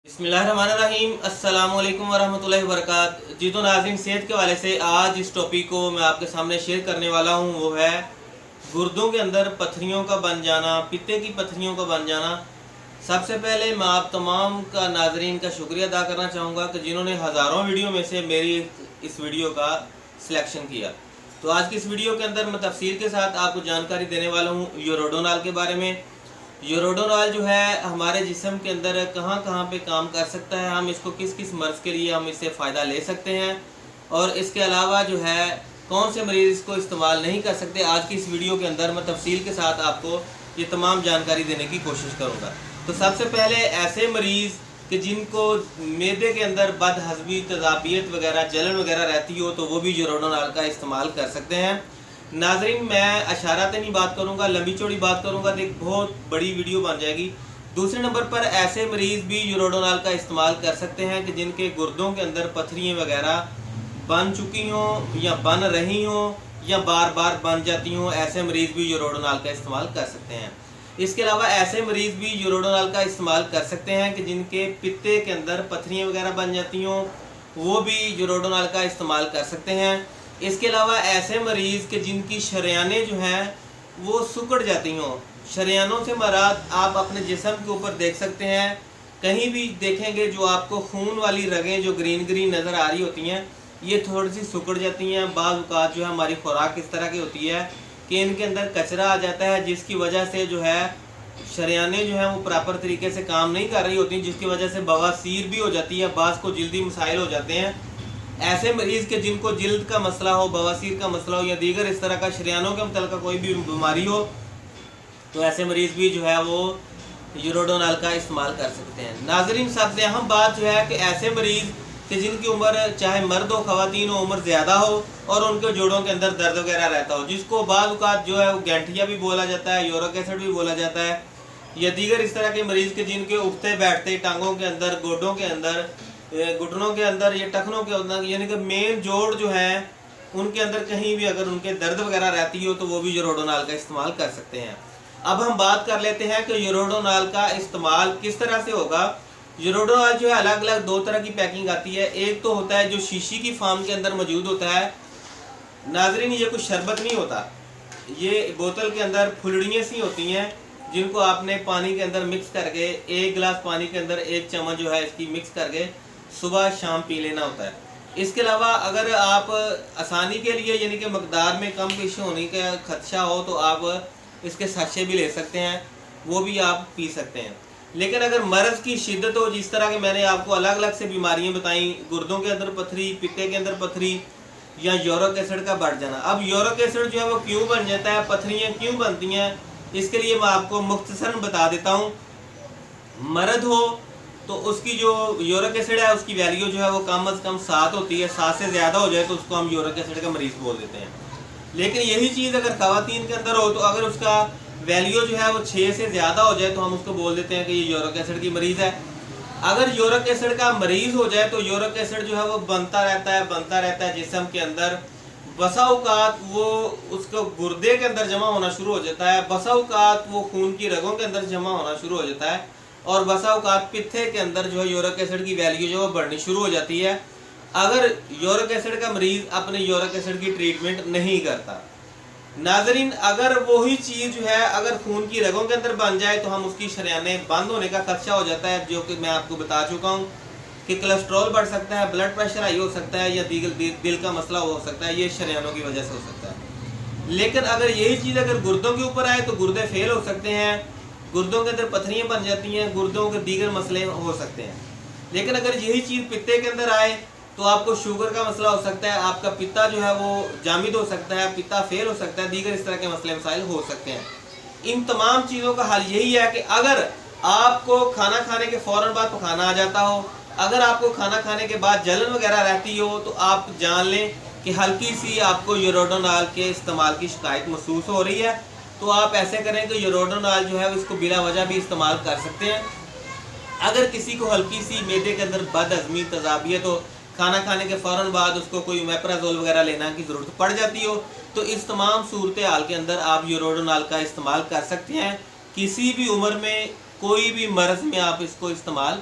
बिस्मिल्लाहिर्रहमानिर्रहीम। अस्सलाम वालेकुम वरहमतुल्लाहि वबरकातुहू। जी तो नाज़रीन, सेहत के हवाले से आज इस टॉपिक को मैं आपके सामने शेयर करने वाला हूँ। वो है गुर्दों के अंदर पत्थरियों का बन जाना, पित्ते की पत्थरियों का बन जाना। सबसे पहले मैं आप तमाम का नाज़रीन का शुक्रिया अदा करना चाहूँगा कि जिन्होंने हज़ारों वीडियो में से मेरी इस वीडियो का सिलेक्शन किया। तो आज की इस वीडियो के अंदर मैं तफसील के साथ आपको जानकारी देने वाला हूँ यूरोडोनाल के बारे में। यूरोडोनाल जो है हमारे जिस्म के अंदर कहाँ कहाँ पे काम कर सकता है, हम इसको किस किस मर्ज़ के लिए हम इससे फ़ायदा ले सकते हैं, और इसके अलावा जो है कौन से मरीज़ इसको इस्तेमाल नहीं कर सकते। आज की इस वीडियो के अंदर मैं तफसील के साथ आपको ये तमाम जानकारी देने की कोशिश करूँगा। तो सबसे पहले ऐसे मरीज़ कि जिनको मैदे के अंदर बदहज़मी, तेज़ाबियत वगैरह, जलन वगैरह रहती हो, तो वो भी यूरोडोनाल का इस्तेमाल कर सकते हैं। नाज़रीन, मैं अशारत नहीं बात करूंगा, लंबी चौड़ी बात करूंगा तो एक बहुत बड़ी वीडियो बन जाएगी। दूसरे नंबर पर ऐसे मरीज़ भी यूरोडोनाल का इस्तेमाल कर सकते हैं कि जिनके गुर्दों के अंदर पत्थरियाँ वगैरह बन चुकी हों या बन रही हों या बार बार बन जाती हों। ऐसे मरीज़ भी यूरोडोनाल का इस्तेमाल कर सकते हैं। इसके अलावा ऐसे मरीज़ भी यूरोडोनाल का इस्तेमाल कर सकते हैं कि जिनके पित्ते के अंदर पत्थरियाँ वगैरह बन जाती हों, वो भी यूरोडोनाल का इस्तेमाल कर सकते हैं। इसके अलावा ऐसे मरीज़ के जिनकी शरियानें जो हैं वो सिकुड़ जाती हों। शरियानों से मराद आप अपने जिस्म के ऊपर देख सकते हैं, कहीं भी देखेंगे जो आपको खून वाली रगें जो ग्रीन ग्रीन नज़र आ रही होती हैं, ये थोड़ी सी सिकुड़ जाती हैं। बाज़ औक़ात जो है हमारी खुराक इस तरह की होती है कि इनके अंदर कचरा आ जाता है, जिसकी वजह से जो है शरियानें जो हैं वो प्रॉपर तरीके से काम नहीं कर रही होती, जिसकी वजह से बवासीर भी हो जाती है, बाज़ को जल्दी मसाइल हो जाते हैं। ऐसे मरीज़ के जिनको जिल्द का मसला हो, बवासीर का मसला हो या दीगर इस तरह का शरियानों के मतलब का कोई भी बीमारी हो, तो ऐसे मरीज़ भी जो है वो यूरोडोनाल का इस्तेमाल कर सकते हैं। नाज़रीन, सबसे अहम बात जो है कि ऐसे मरीज़ कि जिनकी उम्र चाहे मर्द हो ख़वातीन हो, उम्र ज़्यादा हो और उनके जोड़ों के अंदर दर्द वगैरह रहता हो, जिसको बाज़ औक़ात जो है वो गैंठिया भी बोला जाता है, यूरिक एसिड भी बोला जाता है, या दीगर इस तरह के मरीज़ के जिनके उठते बैठते टांगों के अंदर, गोडों के अंदर, घुटनों के अंदर या टखनों के अंदर, यानी कि मेन जोड़ जो है उनके अंदर कहीं भी अगर उनके दर्द वगैरह रहती हो, तो वो भी यूरोडोनाल का इस्तेमाल कर सकते हैं। अब हम बात कर लेते हैं कि यूरोडोनाल का इस्तेमाल किस तरह से होगा। यूरोडोनाल जो है अलग अलग दो तरह की पैकिंग आती है। एक तो होता है जो शीशी की फार्म के अंदर मौजूद होता है। नाज़रीन, ये कुछ शरबत नहीं होता, ये बोतल के अंदर फुलड़ियाँ सी होती हैं, जिनको आपने पानी के अंदर मिक्स करके, एक गिलास पानी के अंदर एक चम्मच जो है इसकी मिक्स करके सुबह शाम पी लेना होता है। इसके अलावा अगर आप आसानी के लिए यानी कि मकदार में कम पेश होने का खदशा हो, तो आप इसके साशे भी ले सकते हैं, वो भी आप पी सकते हैं। लेकिन अगर मर्ज़ की शिद्दत हो, जिस तरह के मैंने आपको अलग अलग से बीमारियां बताई, गुर्दों के अंदर पत्थरी, पित्ते के अंदर पत्थरी या यूरिक एसिड का बढ़ जाना। अब यूरिक एसिड जो है वो क्यों बन जाता है, पत्थरियाँ क्यों बनती हैं, इसके लिए मैं आपको मुख्तसरन बता देता हूँ। मर्द हो तो उसकी जो यूरिक एसिड है उसकी वैल्यू जो है वो कम अज़ कम 7 होती है। 7 से ज़्यादा हो जाए तो उसको हम यूरिक एसिड का मरीज़ बोल देते हैं। लेकिन यही चीज़ अगर ख़वातीन के अंदर हो, तो अगर उसका वैल्यू जो है वो 6 से ज़्यादा हो जाए, तो हम उसको बोल देते हैं कि ये यूरिक एसिड की मरीज़ है। अगर यूरिक एसिड का मरीज़ हो जाए, तो यूरिक एसिड जो है वो बनता रहता है जिस्म के अंदर। बसा औक़ात वो उसको गुर्दे के अंदर जमा होना शुरू हो जाता है, बसा औक़ात वो खून की रगों के अंदर जमा होना शुरू हो जाता है, और बसा औक़ात पित्ते के अंदर जो है यूरिक एसिड की वैल्यू जो है बढ़नी शुरू हो जाती है, अगर यूरिक एसिड का मरीज़ अपने यूरिक एसिड की ट्रीटमेंट नहीं करता। नाज़रीन, अगर वही चीज़ जो है अगर खून की रगों के अंदर बन जाए, तो हम उसकी शरियाने बंद होने का खदशा हो जाता है, जो कि मैं आपको बता चुका हूँ कि कोलेस्ट्रॉल बढ़ सकता है, ब्लड प्रेशर हाई हो सकता है, या दिल का मसला हो सकता है, ये शरियानों की वजह से हो सकता है। लेकिन अगर यही चीज़ अगर गुर्दों के ऊपर आए, तो गुर्दे फेल हो सकते हैं, गुर्दों के अंदर पत्थरियाँ बन जाती हैं, गुर्दों के दीगर मसले हो सकते हैं। लेकिन अगर यही चीज़ पित्ते के अंदर आए, तो आपको शुगर का मसला हो सकता है, आपका पित्ता जो है वो जामिद हो सकता है, पित्ता फेल हो सकता है, दीगर इस तरह के मसले मसाइल हो सकते हैं। इन तमाम चीज़ों का हल यही है कि अगर आपको खाना खाने के फ़ौरन बाद पखाना आ जाता हो, अगर आपको खाना खाने के बाद जलन वगैरह रहती हो, तो आप जान लें कि हल्की सी आपको यूरोडोनाल के इस्तेमाल की शिकायत महसूस हो रही है। तो आप ऐसे करें कि यूरोडोनाल जो है इसको बिला वजह भी इस्तेमाल कर सकते हैं। अगर किसी को हल्की सी मैदे के अंदर बदहज़मी, तेज़ाबियत हो, खाना खाने के फ़ौरन बाद उसको कोई ओमेप्राज़ोल वगैरह लेना की ज़रूरत पड़ जाती हो, तो इस तमाम सूरत हाल के अंदर आप यूरोडोनाल का इस्तेमाल कर सकते हैं। किसी भी उम्र में, कोई भी मर्ज़ में आप इसको इस्तेमाल